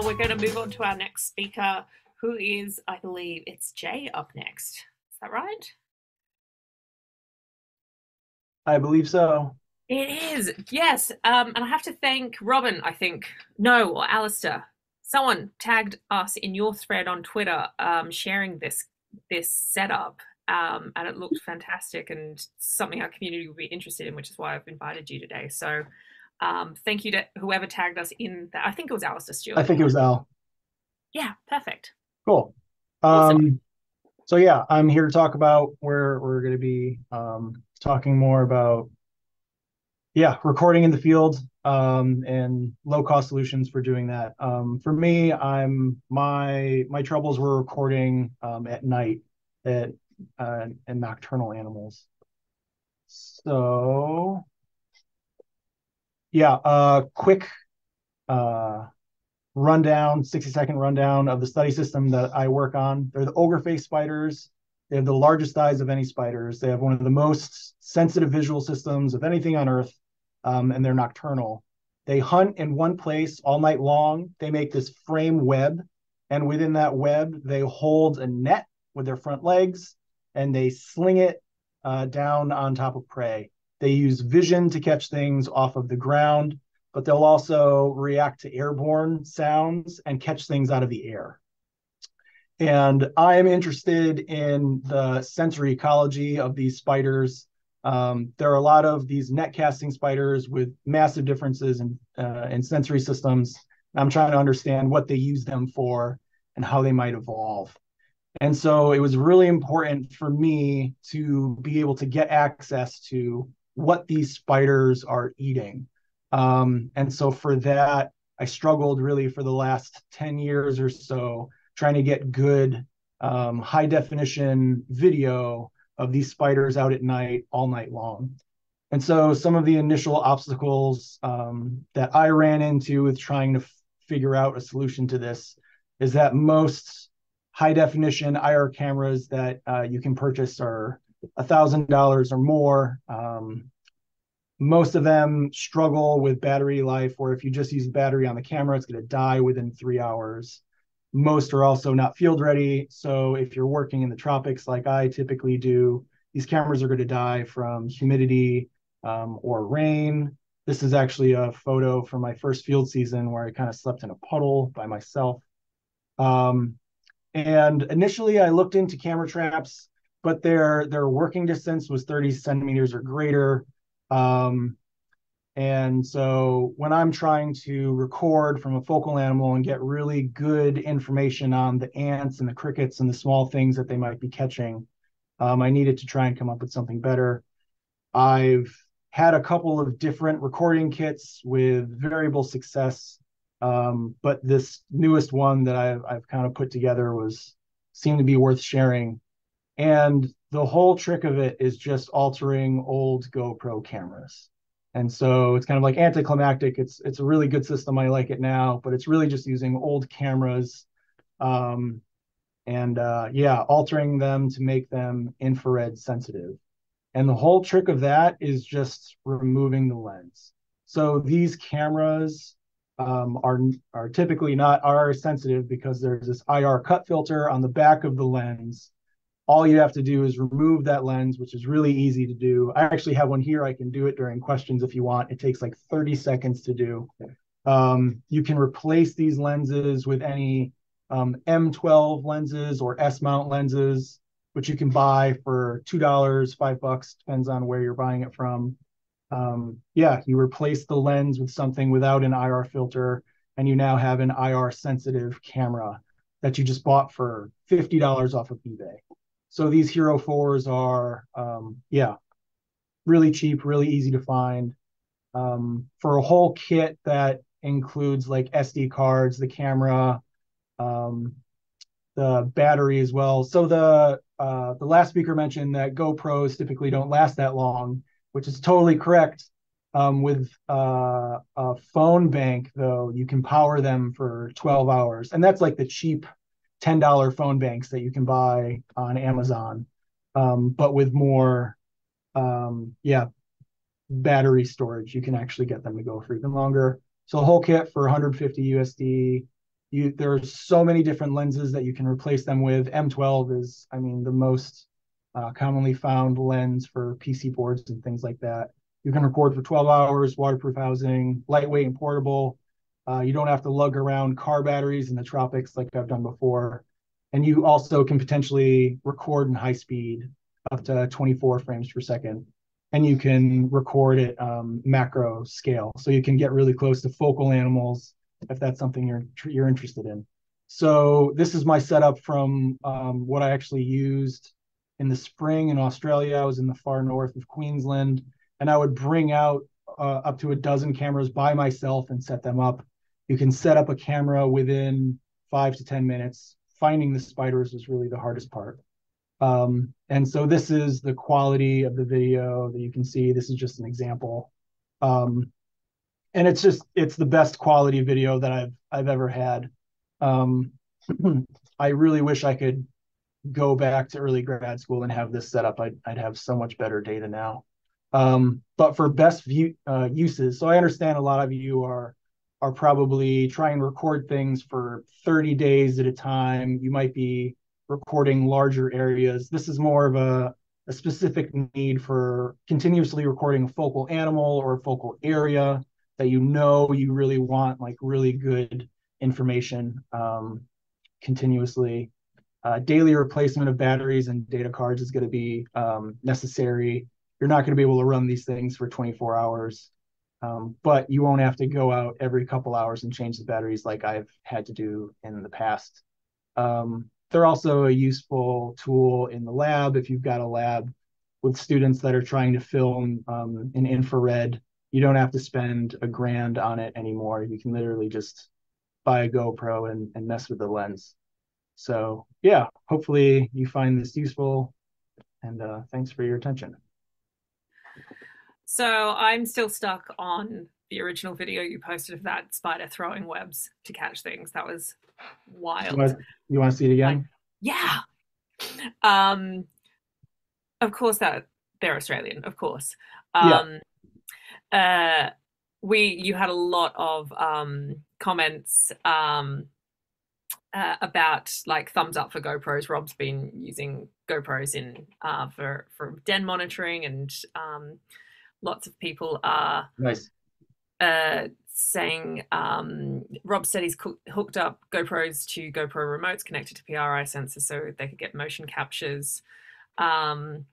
we're going to move on to our next speaker, who is, I believe it's Jay up next. Is that right? I believe so. It is, yes. And I have to thank Robin, I think. No, or Alistair. Someone tagged us in your thread on Twitter, sharing this setup. And it looked fantastic and something our community would be interested in, which is why I've invited you today. So thank you to whoever tagged us in that. I think it was Alistair I Stewart. think it was Al. Yeah, perfect. Cool. Awesome. So yeah, I'm here to talk about where we're going to be talking more about recording in the field and low cost solutions for doing that. For me, my troubles were recording at night at and nocturnal animals. So yeah, quick uh, rundown, 60-second rundown of the study system that I work on. They're the ogre face spiders. They have the largest eyes of any spiders. They have one of the most sensitive visual systems of anything on Earth, and they're nocturnal. They hunt in one place all night long. They make this frame web, and within that web, they hold a net with their front legs, and they sling it down on top of prey. They use vision to catch things off of the ground, but they'll also react to airborne sounds and catch things out of the air. And I am interested in the sensory ecology of these spiders. There are a lot of these net casting spiders with massive differences in sensory systems. I'm trying to understand what they use them for and how they might evolve. And so it was really important for me to be able to get access to what these spiders are eating. And so for that, I struggled really for the last 10 years or so trying to get good high definition video of these spiders out at night, all night long. And so some of the initial obstacles that I ran into with trying to figure out a solution to this is that most high definition IR cameras that you can purchase are $1,000 or more. Most of them struggle with battery life, where if you just use the battery on the camera, it's going to die within 3 hours. Most are also not field ready. So if you're working in the tropics like I typically do, these cameras are going to die from humidity or rain. This is actually a photo from my first field season where I kind of slept in a puddle by myself. And initially I looked into camera traps, but their working distance was 30 centimeters or greater. And so when I'm trying to record from a focal animal and get really good information on the ants and the crickets and the small things that they might be catching, I needed to try and come up with something better. I've had a couple of different recording kits with variable success, but this newest one that I've kind of put together seemed to be worth sharing. And the whole trick of it is just altering old GoPro cameras. And so it's kind of like anticlimactic. It's a really good system. I like it now, but it's really just using old cameras and altering them to make them infrared sensitive. And the whole trick of that is just removing the lens. So these cameras are typically not IR sensitive because there's this IR cut filter on the back of the lens. All you have to do is remove that lens, which is really easy to do. I actually have one here. I can do it during questions if you want. It takes like 30 seconds to do. You can replace these lenses with any M12 lenses or S-mount lenses, which you can buy for $2, $5, depends on where you're buying it from. You replace the lens with something without an IR filter, and you now have an IR sensitive camera that you just bought for $50 off of eBay. So these Hero 4s are, really cheap, really easy to find. For a whole kit that includes like SD cards, the camera, the battery as well. So the last speaker mentioned that GoPros typically don't last that long, which is totally correct. With a phone bank, though, you can power them for 12 hours. And that's like the cheap $10 phone banks that you can buy on Amazon. But with more, battery storage, you can actually get them to go for even longer. So the whole kit for 150 USD. There's so many different lenses that you can replace them with. M12 is, I mean, the most commonly found lens for PC boards and things like that. You can record for 12 hours, waterproof housing, lightweight and portable. You don't have to lug around car batteries in the tropics like I've done before. And you also can potentially record in high speed up to 24 frames per second. And you can record at macro scale. So you can get really close to focal animals if that's something you're interested in. So this is my setup from what I actually used in the spring in Australia. I was in the far north of Queensland, and I would bring out up to a dozen cameras by myself and set them up. You can set up a camera within 5 to 10 minutes. Finding the spiders was really the hardest part. And so this is the quality of the video that you can see. This is just an example. And it's the best quality video that I've ever had. Um, I really wish I could go back to early grad school and have this set up. I'd have so much better data now. But for best uses, so I understand a lot of you are probably trying to record things for 30 days at a time. You might be recording larger areas. This is more of a specific need for continuously recording a focal animal or a focal area that you really want like really good information continuously. Daily replacement of batteries and data cards is going to be necessary. You're not going to be able to run these things for 24 hours, but you won't have to go out every couple hours and change the batteries like I've had to do in the past. They're also a useful tool in the lab if you've got a lab with students that are trying to film in infrared. You don't have to spend $1,000 on it anymore. You can literally just buy a GoPro and mess with the lens. So yeah, hopefully you find this useful, and thanks for your attention. So I'm still stuck on the original video you posted of that spider throwing webs to catch things. That was wild. You want to see it Like, again? yeah. Um, of course that they're Australian, of course. Yeah, Um, uh, you had a lot of comments about like thumbs up for GoPros. Rob's been using GoPros in for den monitoring, and lots of people are nice. saying Rob said he's hooked up GoPros to GoPro remotes connected to PRI sensors so they could get motion captures. Um,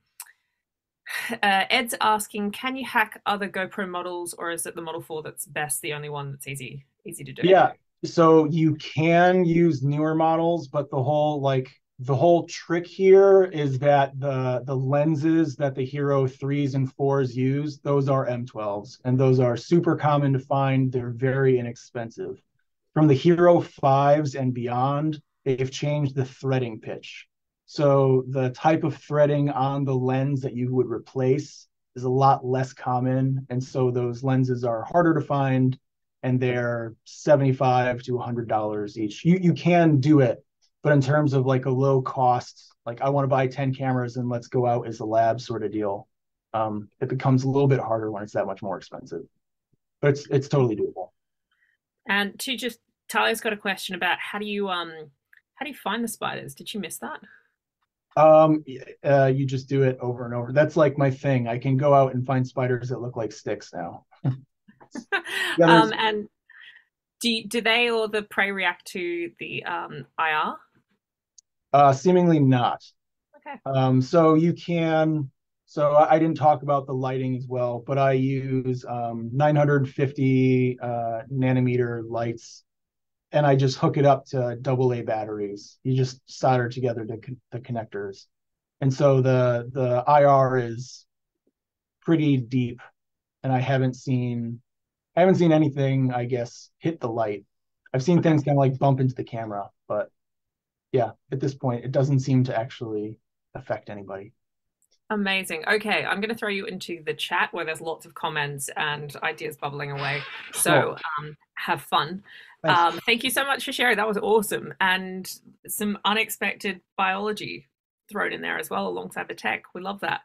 Ed's asking, can you hack other GoPro models, or is it the Model 4 that's best, the only one that's easy to do? Yeah, so you can use newer models, but the whole trick here is that the lenses that the Hero 3s and 4s use, those are M12s, and those are super common to find. They're very inexpensive. From the Hero 5s and beyond, they've changed the threading pitch. So the type of threading on the lens that you would replace is a lot less common, and so those lenses are harder to find, and they're $75 to $100 each. You can do it, but in terms of like a low cost, like I want to buy 10 cameras and let's go out as a lab sort of deal, it becomes a little bit harder when it's that much more expensive. But it's totally doable. And to just Talia's got a question about how do you find the spiders? Did you miss that? You just do it over and over. That's like my thing. I can go out and find spiders that look like sticks now. Yeah, And do they or the prey react to the IR? seemingly not. Okay. So you can. So I didn't talk about the lighting as well, but I use 950 nanometer lights, and I just hook it up to AA batteries. You just solder together the connectors, and so the IR is pretty deep, and I haven't seen anything, I guess, hit the light. I've seen Okay. things kind of like bump into the camera, but yeah, at this point, it doesn't seem to actually affect anybody. Amazing. Okay, I'm going to throw you into the chat where there's lots of comments and ideas bubbling away. Cool. So have fun. Thanks. Thank you so much for sharing. That was awesome. And some unexpected biology thrown in there as well alongside the tech. We love that.